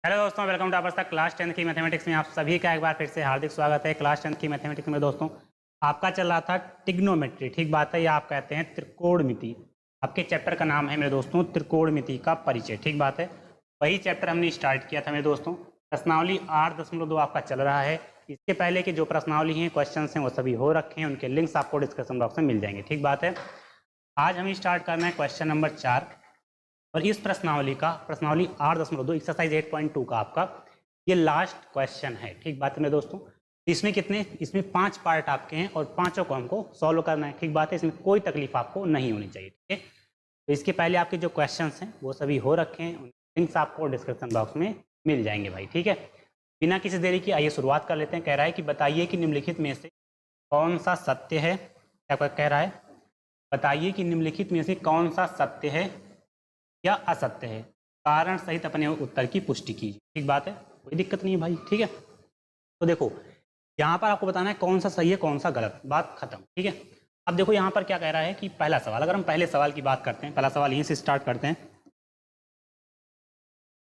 Hello दोस्तों, welcome to आपका class 10 की मैथमेटिक्स में आप सभी का एक बार फिर से हार्दिक स्वागत है। क्लास 10 की मैथमेटिक्स में दोस्तों आपका चल रहा था ट्रिग्नोमेट्री, ठीक बात है, या आप कहते हैं त्रिकोणमिति। आपके चैप्टर का नाम है मेरे दोस्तों त्रिकोणमिति का परिचय, ठीक बात है। वही चैप्टर हमने स्टार्ट किया था मेरे दोस्तों। प्रश्नावली 8.2 आपका चल रहा है। इसके पहले की जो प्रश्नावली हैं, क्वेश्चन हैं, वो सभी हो रखे हैं। उनके लिंक्स आपको डिस्क्रिप्शन बॉक्स में मिल जाएंगे, ठीक बात है। आज हम स्टार्ट करना है क्वेश्चन नंबर 4 और इस प्रश्नावली 8.2 एक्सरसाइज 8.2 का आपका ये लास्ट क्वेश्चन है, ठीक बात है मेरे दोस्तों। इसमें 5 पार्ट आपके हैं और पांचों को हमको सॉल्व करना है, ठीक बात है। इसमें कोई तकलीफ आपको नहीं होनी चाहिए, ठीक है। तो इसके पहले आपके जो क्वेश्चंस हैं वो सभी हो रखे हैं, लिंक्स आपको डिस्क्रिप्शन बॉक्स में मिल जाएंगे भाई, ठीक है। बिना किसी देरी की आइए शुरुआत कर लेते हैं। कह रहा है कि बताइए कि निम्नलिखित में से कौन सा सत्य है। क्या कह रहा है, बताइए कि निम्नलिखित में से कौन सा सत्य है या असत्य है, कारण सहित अपने उत्तर की पुष्टि कीजिए, ठीक बात है। कोई दिक्कत नहीं है भाई, ठीक है। तो देखो यहाँ पर आपको बताना है कौन सा सही है कौन सा गलत, बात खत्म, ठीक है। अब देखो यहाँ पर क्या कह रहा है कि पहला सवाल, अगर हम पहले सवाल की बात करते हैं, पहला सवाल यहीं से स्टार्ट करते हैं।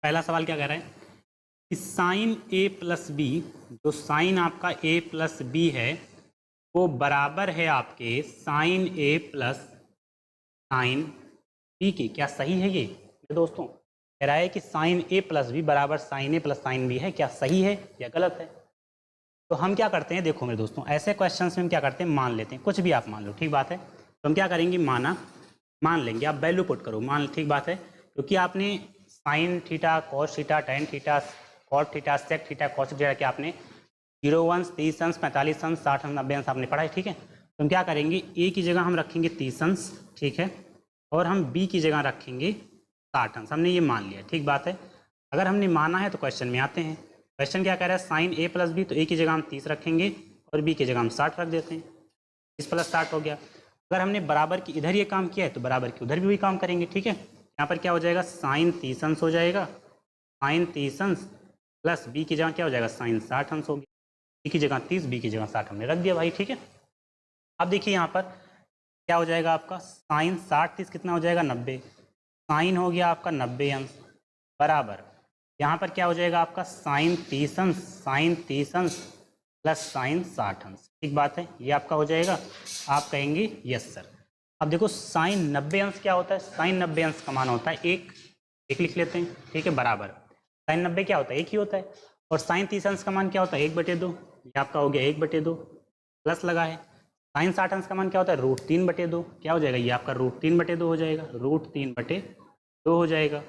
पहला सवाल क्या कह रहा है कि साइन ए प्लस बी, जो साइन आपका ए प्लस बी है वो बराबर है आपके साइन ए प्लस साइन बी के। क्या सही है ये दोस्तों? कह रहा है कि साइन ए प्लस बी बराबर साइन ए प्लस साइन बी है। क्या सही है या गलत है? तो हम क्या करते हैं, देखो मेरे दोस्तों, ऐसे क्वेश्चंस में हम क्या करते हैं, मान लेते हैं। कुछ भी आप मान लो, ठीक बात है। तो हम क्या करेंगे, मान लेंगे। आप वैल्यू पुट करो, मान, ठीक बात है। क्योंकि आपने sine theta, cos theta, tan theta, cot theta, sec theta, cos theta कि आपने 0 अंश, 30 अंश, 45 अंश, 60 अंश, 90 अंश आपने पढ़ा है, ठीक है। तो हम क्या करेंगे, ए की जगह हम रखेंगे 30 अंश, ठीक है, और हम बी की जगह रखेंगे 60 अंश। हमने ये मान लिया, ठीक बात है। अगर हमने माना है तो क्वेश्चन में आते हैं। क्वेश्चन क्या कह रहा है, साइन ए प्लस बी, तो ए की जगह हम 30 रखेंगे और बी की जगह हम 60 रख देते हैं। 30 प्लस 60 हो गया। अगर हमने बराबर की इधर ये काम किया है तो बराबर की उधर भी वही काम करेंगे, ठीक है। यहाँ पर क्या हो जाएगा, साइन 30 अंश हो जाएगा, साइन 30 अंश प्लस बी की जगह क्या हो जाएगा, साइन 60 अंश हो गया। बी की जगह 30, बी की जगह 60 हमने रख दिया भाई, ठीक है। अब देखिए यहाँ पर क्या हो जाएगा आपका, साइन 60 30 कितना हो जाएगा, 90। साइन हो गया आपका 90 अंश बराबर, यहाँ पर क्या हो जाएगा आपका साइन 30 अंश, साइन 30 अंश प्लस साइन 60 अंश, ठीक बात है। ये आपका हो जाएगा, आप कहेंगे यस सर। अब देखो साइन 90 अंश क्या होता है, साइन 90 अंश का मान होता है एक लिख लेते हैं, ठीक है, बराबर साइन 90 क्या होता है, एक ही होता है। और साइन 30 अंश का मान क्या होता है, 1/2। ये आपका हो गया 1/2 प्लस लगा है। साइन 60 अंश का मान क्या होता है, √3/2। क्या हो जाएगा, ये आपका √3/2 हो जाएगा, √3/2 हो जाएगा।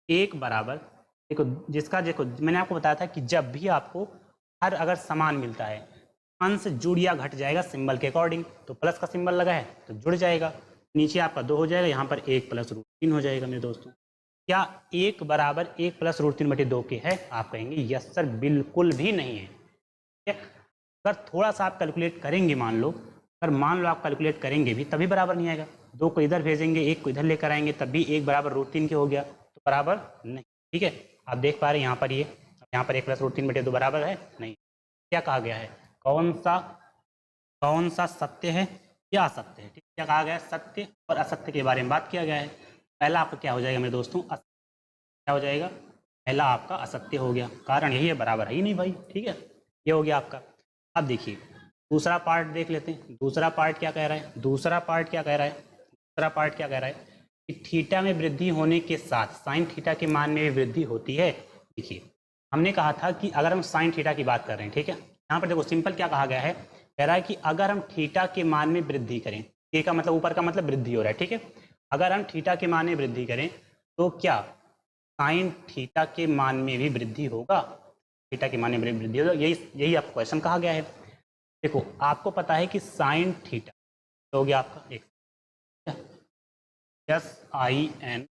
एक बराबर, देखो जिसका, देखो मैंने आपको बताया था कि जब भी आपको हर अगर समान मिलता है, अंश जुड़ या घट जाएगा सिंबल के अकॉर्डिंग। तो प्लस का सिंबल लगा है तो जुड़ जाएगा, नीचे आपका 2 हो जाएगा, यहाँ पर 1 प्लस √3 हो जाएगा मेरे दोस्तों। क्या 1 बराबर 1 प्लस √3/2 के है? आप कहेंगे यस सर, बिल्कुल भी नहीं है, ठीक है। अगर थोड़ा सा आप कैलकुलेट करेंगे, मान लो आप कैलकुलेट करेंगे भी तभी बराबर नहीं आएगा। 2 को इधर भेजेंगे, 1 को इधर लेकर आएंगे, तब भी 1 बराबर √3 के हो गया, तो बराबर नहीं, ठीक है। आप देख पा रहे हैं यहाँ पर यहाँ पर 1 प्लस √3/2 बराबर है नहीं। क्या कहा गया है, कौन सा सत्य है या असत्य है, ठीक। क्या कहा गया है, सत्य और असत्य के बारे में बात किया गया है। पहला आपका क्या हो जाएगा मेरे दोस्तों, क्या हो जाएगा, पहला आपका असत्य हो गया, कारण यही है, बराबर है ही नहीं भाई, ठीक है। ये हो गया आपका। अब देखिए दूसरा पार्ट देख लेते हैं। दूसरा पार्ट क्या कह रहा है, दूसरा पार्ट क्या कह रहा है कि थीटा में वृद्धि होने के साथ साइन थीटा के मान में भी वृद्धि होती है। देखिए हमने कहा था कि अगर हम साइन थीटा की बात कर रहे हैं, ठीक है, यहाँ पर देखो सिंपल क्या कहा गया है, कह रहा है कि अगर हम थीटा के मान में वृद्धि करें, ए का मतलब ऊपर का मतलब वृद्धि हो रहा है, ठीक है। अगर हम थीटा के मान में वृद्धि करें तो क्या साइन थीटा के मान में भी वृद्धि होगा, थीटा के मान में वृद्धि होगा, यही आपको क्वेश्चन कहा गया है। देखो आपको पता है कि साइन थीटा हो गया आपका एक SIN,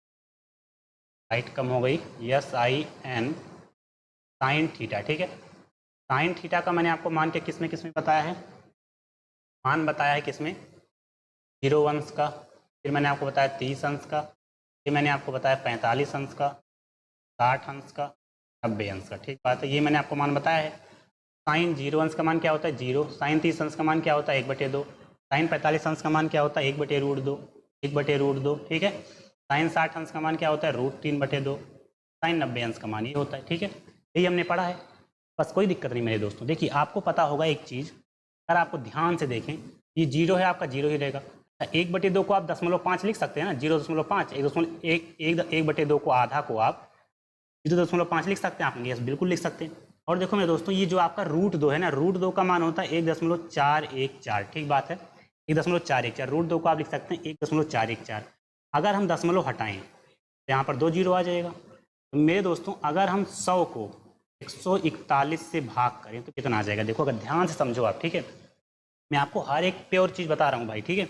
राइट कम हो गई, SIN साइन थीटा, ठीक है। साइन थीटा का मैंने आपको मान के किस में बताया है, मान बताया है किसमें, 0 अंश का, फिर मैंने आपको बताया 30 अंश का, फिर मैंने आपको बताया 45 अंश का, 60 अंश का, 90 अंश का, ठीक बात है। ये मैंने आपको मान बताया है। साइन 0 अंश का मान क्या होता है, 0। साइन 30 अंश का मान क्या होता है, 1/2। साइन 45 अंश का मान क्या होता है, 1/√2, 1/√2, ठीक है। साइन 60 अंश का मान क्या होता है, √3/2, साइन 90 अंश का मान ये होता है। ठीक है, यही हमने पढ़ा है, बस कोई दिक्कत नहीं मेरे दोस्तों। देखिए आपको पता होगा एक चीज़, अगर आपको ध्यान से देखें, ये जीरो है आपका, जीरो ही रहेगा। 1/2 को आप 0.5 लिख सकते हैं ना, 0.5, 1/2 को आधा को आप 0.5 लिख सकते हैं आप, यस बिल्कुल लिख सकते हैं। और देखो मेरे दोस्तों, ये जो आपका √2 है ना, √2 का मान होता है 1.414, ठीक बात है, 1.414, √2 को आप लिख सकते हैं 1.414। अगर हम दशमलव हटाएं तो यहाँ पर 2 जीरो आ जाएगा। तो मेरे दोस्तों अगर हम 100 को 141 से भाग करें तो कितना आ जाएगा, देखो अगर ध्यान से समझो आप। ठीक है, मैं आपको हर एक प्योर चीज़ बता रहा हूँ भाई। ठीक है,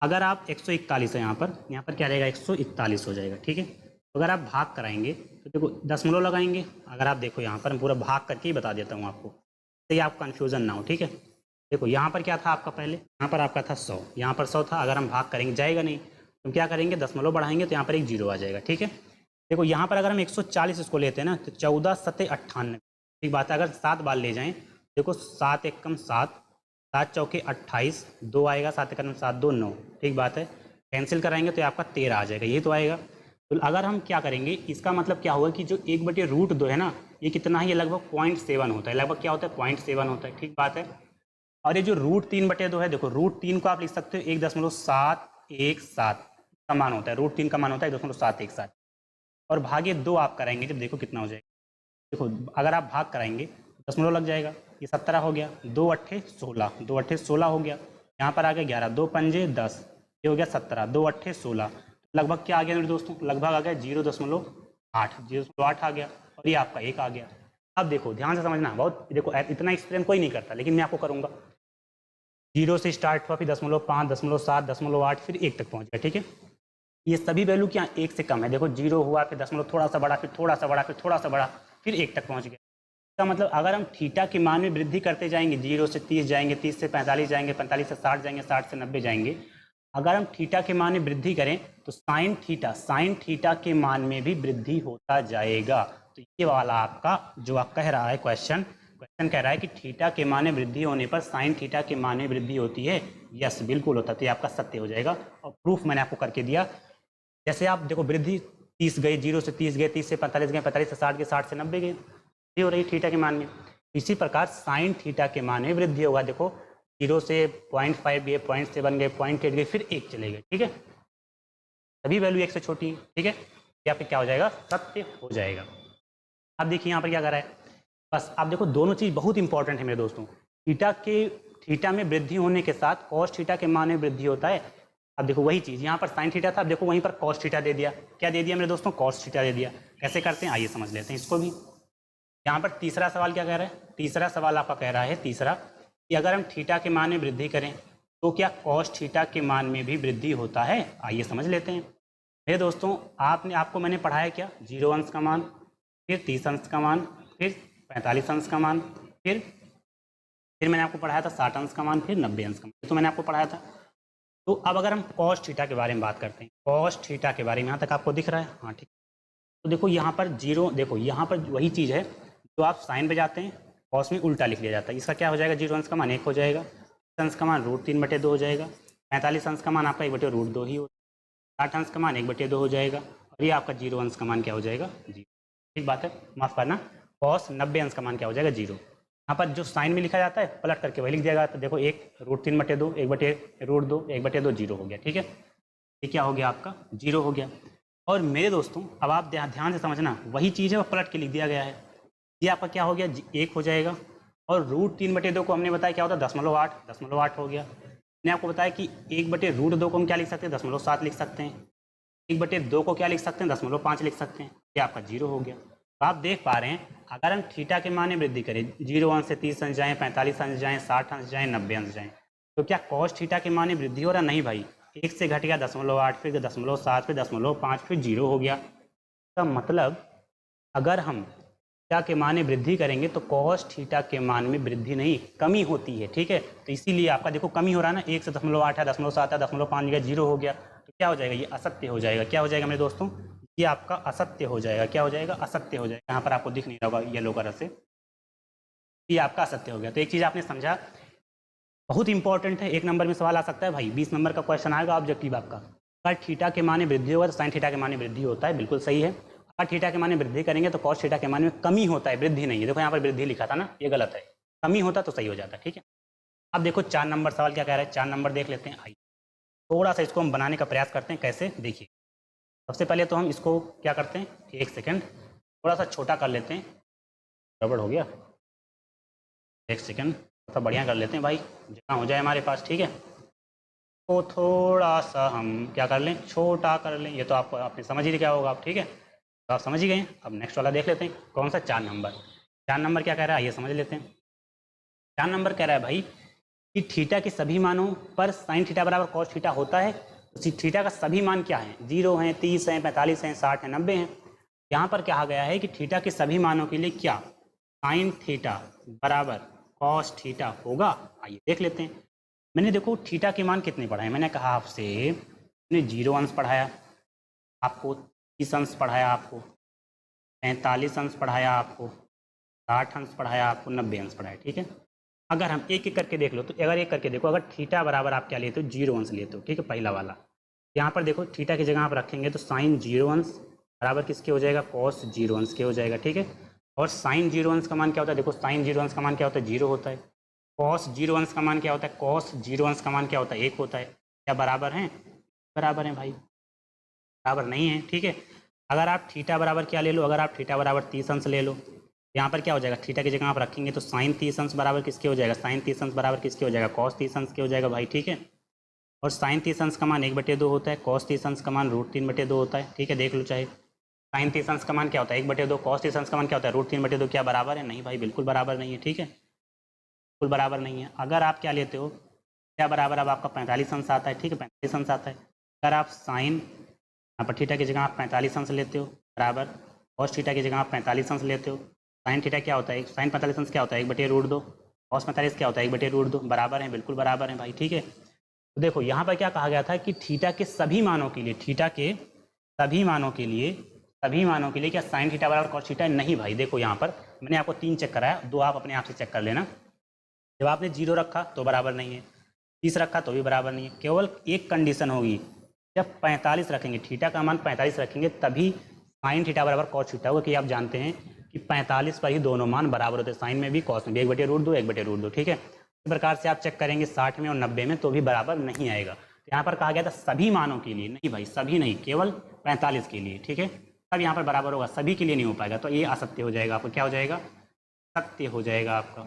अगर आप 141 है यहाँ पर क्या रहेगा, 141 हो जाएगा। ठीक है, अगर आप भाग कराएंगे तो देखो दशमलव लगाएंगे। अगर आप देखो यहाँ पर मैं पूरा भाग करके ही बता देता हूँ आपको, तो ये आप कन्फ्यूज़न ना हो। ठीक है, देखो यहाँ पर क्या था आपका, पहले यहाँ पर आपका था 100, यहाँ पर 100 था। अगर हम भाग करेंगे जाएगा नहीं, तो क्या करेंगे, दशमलव बढ़ाएंगे तो यहाँ पर एक जीरो आ जाएगा। ठीक है, देखो यहाँ पर अगर हम 140 इसको लेते हैं ना, तो 14 7 98, ठीक बात है। अगर 7 बार ले जाएँ, देखो 7 एकम 7, 7 चौके 28, 2 आएगा, 7 एकम 7, 2 9, ठीक बात है। कैंसिल कराएंगे तो आपका 13 आ जाएगा, ये तो आएगा। तो अगर हम क्या करेंगे, इसका मतलब क्या होगा कि जो 1/√2 है ना, ये कितना है, ये लगभग 0.7 होता है, लगभग क्या होता है, 0.7 होता है, ठीक बात है। और ये जो √3/2 है, देखो √3 को आप लिख सकते हो 1.717 का मान होता है, √3 का मान होता है 1.717, और भागे 2 आप कराएंगे जब, देखो कितना हो जाएगा। देखो अगर आप भाग कराएंगे तो दशमलव लग जाएगा, ये 17 हो गया, 2 8 16, 2 8 16 हो गया, यहाँ पर आ गया 11, 2 पंजे 10, ये हो गया 17, 2 8 16, लगभग क्या आ गया मेरे दोस्तों, लगभग आ गया 0.8 आ गया, और ये आपका 1 आ गया। अब देखो ध्यान से समझना, बहुत देखो इतना एक्सप्लेन कोई नहीं करता, लेकिन मैं आपको करूँगा। 0 से स्टार्ट हुआ, फिर 0.5, 0.7, 0.8, फिर 1 तक पहुँच गया। ठीक है, ये सभी वैल्यू क्या 1 से कम है। देखो 0 हुआ, फिर दशमलव थोड़ा सा बड़ा, फिर थोड़ा सा बड़ा, फिर थोड़ा सा बड़ा, फिर 1 तक पहुँच गया। इसका मतलब अगर हम थीटा के मान में वृद्धि करते जाएंगे, 0 से 30 जाएंगे, 30 से 45 जाएंगे, 45 से 60 जाएंगे, 60 से 90 जाएंगे, अगर हम थीटा के मान में वृद्धि करें तो साइन थीटा के मान में भी वृद्धि होता जाएगा। तो ये वाला आपका जो आप कह रहा है क्वेश्चन कह रहा है कि थीटा के मान में वृद्धि होने पर साइन थीटा के मान में वृद्धि होती है, यस बिल्कुल होता है। तो ये आपका सत्य हो जाएगा, और प्रूफ मैंने आपको करके दिया। जैसे आप देखो वृद्धि 30 गए, 0 से 30 गए, 30 से 45 गए, 45 से 60 गए, 60 से 90 गए, ये हो रही थीटा के मान में। इसी प्रकार साइन थीटा के मान में वृद्धि होगा। देखो 0 से 0.5 गए, 0.7 गए, 0.8 गए, फिर 1 चले गए। ठीक है, सभी वैल्यू 1 से छोटी है। ठीक है, यहाँ पे क्या हो जाएगा, सत्य हो जाएगा। अब देखिए यहाँ पर क्या कर रहा है, बस आप देखो दोनों चीज़ बहुत इंपॉर्टेंट है मेरे दोस्तों। थीटा में वृद्धि होने के साथ कॉस थीटा के मान में वृद्धि होता है। अब देखो वही चीज़, यहाँ पर साइन थीटा था, अब देखो वहीं पर कॉस थीटा दे दिया। क्या दे दिया मेरे दोस्तों, कॉस थीटा दे दिया। कैसे करते हैं आइए समझ लेते हैं इसको भी। यहाँ पर तीसरा सवाल क्या कह रहा है, तीसरा सवाल आपका कह रहा है तीसरा कि अगर हम थीटा के मान में वृद्धि करें तो क्या कॉस थीटा के मान में भी वृद्धि होता है। आइए समझ लेते हैं मेरे दोस्तों। आपको मैंने पढ़ाया क्या, 0 अंश का मान, फिर 30 अंश का मान, फिर 45 अंश का मान, फिर मैंने आपको पढ़ाया था 60 अंश का मान, फिर 90 अंश का मान, तो मैंने आपको पढ़ाया था। तो अब अगर हम कॉस थीटा के बारे में बात करते हैं, कॉस थीटा के बारे में यहाँ तक आपको दिख रहा है, हाँ ठीक। तो देखो यहाँ पर 0, देखो यहाँ पर वही चीज़ है जो आप साइन पे जाते हैं, कॉस में उल्टा लिख लिया जाता है। इसका क्या हो जाएगा, 0 अंश का मान 1 हो जाएगा, अंश का मान √3/2 हो जाएगा, 45 अंश का मान आपका 1/√2 ही हो, 60 अंश का मान 1/2 हो जाएगा, और ये आपका 0 अंश का मान क्या हो जाएगा, 0। ठीक बात है, माफ करना, कॉस 90 अंश का मान क्या हो जाएगा, 0। यहाँ पर जो साइन में लिखा जाता है पलट करके वही लिख दिया जाता है। देखो 1 √3/2, 1/√2, 1/2 0 हो गया। ठीक है, ये क्या हो गया आपका 0 हो गया। और मेरे दोस्तों अब आप ध्यान से समझना, वही चीज़ है वो पलट के लिख दिया गया है। ये आपका क्या हो गया, 1 हो जाएगा, और √3/2 को हमने बताया क्या होता है, 0.8 हो गया। मैंने आपको बताया कि 1/√2 को हम क्या लिख सकते हैं, 0.7 लिख सकते हैं, 1/2 को क्या लिख सकते हैं, 0.5 लिख सकते हैं। ये आपका 0 हो गया। तो आप देख पा रहे हैं अगर हम थीटा के मान में वृद्धि करें, 0 अंश से 30 अंश जाएँ, 45 अंश जाएँ, 60 अंश जाएँ, 90 अंश जाएँ, तो क्या कॉस थीटा के मान में वृद्धि हो रहा, नहीं भाई, 1 से घट गया 0.8, फिर 0.7, फिर 0.5, फिर 0 हो गया। इसका मतलब अगर हम थीटा के मान में वृद्धि करेंगे तो कॉस थीटा के मान में वृद्धि नहीं, कमी होती है। ठीक है, तो इसीलिए आपका देखो कमी हो रहा है ना, 1 से 0.8 है, 0.7 है, 0.5 गया, 0 हो गया, तो क्या हो जाएगा, ये असत्य हो जाएगा। क्या हो जाएगा मेरे दोस्तों, ये आपका असत्य हो जाएगा। क्या हो जाएगा, असत्य हो जाएगा। यहाँ पर आपको दिख नहीं रहा होगा येलो कलर से, ये आपका असत्य हो गया। तो एक चीज़ आपने समझा, बहुत इंपॉर्टेंट है, 1 नंबर में सवाल आ सकता है भाई, 20 नंबर का क्वेश्चन आएगा ऑब्जेक्टिव आपका। अगर थीटा के मान में वृद्धि होगा तो साइन थीटा के मान में वृद्धि होता है, बिल्कुल सही है। अगर थीटा के मान में वृद्धि करेंगे तो कॉस थीटा के मान में कमी होता है, वृद्धि नहीं है। देखो यहाँ पर वृद्धि लिखा था ना, ये गलत है, कमी होता तो सही हो जाता। ठीक है, अब देखो 4 नंबर सवाल क्या कह रहा है, 4 नंबर देख लेते हैं। आइए थोड़ा सा इसको हम बनाने का प्रयास करते हैं, कैसे देखिए। सबसे पहले तो हम इसको क्या करते हैं, 1 सेकेंड थोड़ा सा छोटा कर लेते हैं, गड़बड़ हो गया, 1 सेकेंड थोड़ा बढ़िया कर लेते हैं भाई, जहाँ हो जाए हमारे पास। ठीक है, तो थोड़ा सा हम क्या कर लें, छोटा कर लें। ये तो आपको आपने समझ ही क्या होगा आप। ठीक है, तो आप समझ ही गए। अब नेक्स्ट वाला देख लेते हैं, कौन सा, 4 नंबर। 4 नंबर क्या कह रहा है, ये समझ लेते हैं। 4 नंबर कह रहा है भाई कि थीटा के सभी मानों पर साइन थीटा बराबर कॉस थीटा होता है। तो थीटा का सभी मान क्या है, 0 है, 30 है, 45 है, 60 है, 90 है। यहाँ पर कहा गया है कि थीटा के सभी मानों के लिए क्या साइन थीटा बराबर कॉस थीटा होगा। आइए देख लेते हैं। मैंने देखो थीटा के मान कितने पढ़ाए, मैंने कहा आपसे, मैंने 0 अंश पढ़ाया आपको, 30 अंश पढ़ाया आपको, 45 अंश पढ़ाया आपको, 60 अंश पढ़ाया आपको, 90 अंश पढ़ाया। ठीक है, अगर हम एक एक करके देख लो तो अगर एक करके देखो, अगर थीटा बराबर आप क्या लेते हो, 0 अंश लेते हो। ठीक है, पहला वाला यहाँ पर देखो थीटा की जगह आप रखेंगे तो साइन 0 अंश बराबर किसके हो जाएगा, कॉस 0 अंश के हो जाएगा। ठीक है, और साइन 0 अंश का मान क्या होता है, देखो साइन 0 अंश का मान क्या होता है, 0 होता है। कॉस 0 अंश का मान क्या होता है, कॉस 0 अंश का मान क्या होता है, 1 होता है। क्या बराबर हैं, बराबर हैं भाई, बराबर नहीं है। ठीक है, अगर आप थीटा बराबर क्या ले लो, अगर आप थीटा बराबर 30 अंश ले लो, यहाँ पर क्या हो जाएगा, थीटा की जगह आप रखेंगे तो साइन 30 अंश बराबर किसके हो जाएगा, साइन 30 अंश बराबर किसके हो जाएगा, कॉस 30 अंश के हो जाएगा भाई। ठीक है, और साइन 30 अंश का मान 1/2 होता है, कॉस 30 अंश का मान √3/2 होता है। ठीक है, देख लो चाहे साइन 30 अंश का मान क्या होता है, 1/2, कॉस 30 अंश का मान क्या होता है, √3/2। क्या बराबर है, नहीं भाई, बिल्कुल बराबर नहीं है। ठीक है, बिल्कुल बराबर नहीं है। अगर आप क्या लेते हो, क्या बराबर अब आपका 45 अंश आता है। ठीक है, 45 अंश आता है। अगर आप साइन यहाँ पर थीटा की जगह आप 45 अंश लेते हो बराबर, कॉस थीटा की जगह आप 45 अंश लेते हो, साइन थीटा क्या होता है, साइन 45 अंश क्या होता है, 1/√2, कॉस 45 क्या होता है, 1/√2, बराबर है, बिल्कुल बराबर है भाई। ठीक है, तो देखो यहाँ पर क्या कहा गया था कि थीटा के सभी मानों के लिए, थीटा के सभी मानों के लिए, सभी मानों के लिए क्या साइन थीटा बराबर कॉस थीटा, नहीं भाई। देखो यहाँ पर मैंने आपको 3 चेक कराया, 2 आप अपने आप से चेक कर लेना। जब आपने 0 रखा तो बराबर नहीं है, 30 रखा तो भी बराबर नहीं है। केवल एक कंडीशन होगी, जब 45 रखेंगे, थीटा का मान 45 रखेंगे, तभी साइन थीटा बराबर कॉस थीटा होगा। कि आप जानते हैं कि 45 पर ही दोनों मान बराबर होते हैं, साइन में भी कॉस में भी, 1/√2 1/√2। ठीक है, इस प्रकार से आप चेक करेंगे 60 में और 90 में तो भी बराबर नहीं आएगा। तो यहाँ पर कहा गया था सभी मानों के लिए, नहीं भाई सभी नहीं, केवल 45 के लिए। ठीक है, तब यहाँ पर बराबर होगा, सभी के लिए नहीं हो पाएगा, तो ये असत्य हो जाएगा। आपको क्या हो जाएगा, सत्य हो जाएगा आपका।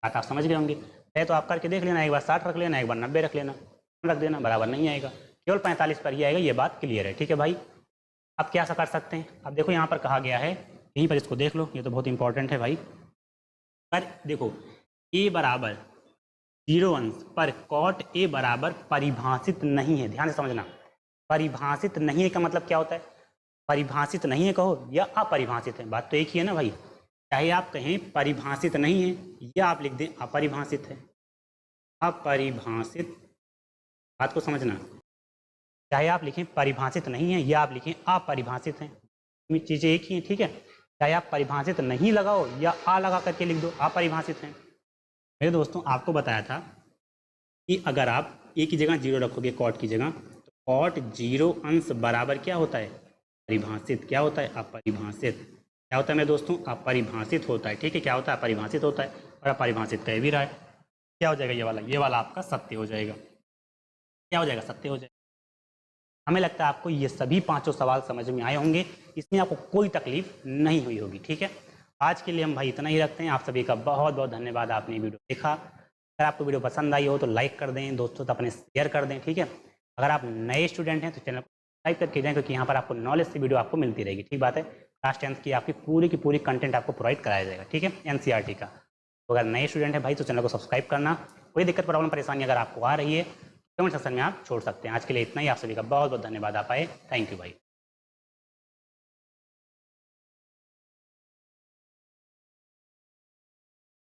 बात आप समझ गए होंगे। है तो आप करके देख लेना, एक बार 60 रख लेना, एक बार 90 रख लेना, रख देना, बराबर नहीं आएगा, केवल 45 पर ही आएगा। ये बात क्लियर है। ठीक है भाई, अब क्या सा कर सकते हैं, अब देखो यहाँ पर कहा गया है, यहीं पर इसको देख लो, ये तो बहुत इंपॉर्टेंट है भाई। पर देखो a बराबर 0 अंश पर कॉट a बराबर परिभाषित नहीं है। ध्यान से समझना, परिभाषित नहीं है का मतलब क्या होता है, परिभाषित नहीं है कहो या अपरिभाषित है, बात तो एक ही है ना भाई। चाहे आप कहें परिभाषित नहीं है या आप लिख दें अपरिभाषित है, अपरिभाषित, बात को समझना। चाहे आप लिखें परिभाषित नहीं है या आप लिखें अपरिभाषित है, चीज़ें एक ही हैं। ठीक है, चाहे आप परिभाषित नहीं लगाओ या आ लगा करके लिख दो अपरिभाषित हैं। मेरे दोस्तों आपको बताया था कि अगर आप ए की जगह 0 रखोगे कॉट की जगह, तो कॉट 0 अंश बराबर क्या होता है, परिभाषित। क्या होता है, अपरिभाषित। क्या होता है मेरे दोस्तों, अपरिभाषित होता है। ठीक है, क्या होता है, अपरिभाषित होता है, और अपरिभाषित कह भी रहा है। क्या हो जाएगा, ये वाला आपका सत्य हो जाएगा। क्या हो जाएगा, सत्य हो जाएगा। हमें लगता है आपको ये सभी 5 सवाल समझ में आए होंगे, इसमें आपको कोई तकलीफ नहीं हुई होगी। ठीक है, आज के लिए हम भाई इतना ही रखते हैं। आप सभी का बहुत बहुत धन्यवाद, आपने वीडियो देखा। अगर आपको वीडियो पसंद आई हो तो लाइक कर दें, दोस्तों तो अपने शेयर कर दें। ठीक है, अगर आप नए स्टूडेंट हैं तो चैनल को सब्सक्राइब करके जाएं, क्योंकि यहाँ पर आपको नॉलेज से वीडियो आपको मिलती रहेगी। ठीक बात है, क्लास 10th की आपकी पूरी कंटेंट आपको प्रोवाइड कराया जाएगा। ठीक है, NCERT का। तो अगर नए स्टूडेंट है भाई तो चैनल को सब्सक्राइब करना। कोई दिक्कत प्रॉब्लम परेशानी अगर आपको आ रही है कमेंट सेक्शन में आप छोड़ सकते हैं। आज के लिए इतना ही, आप सभी का बहुत बहुत धन्यवाद। आप आए, थैंक यू भाई।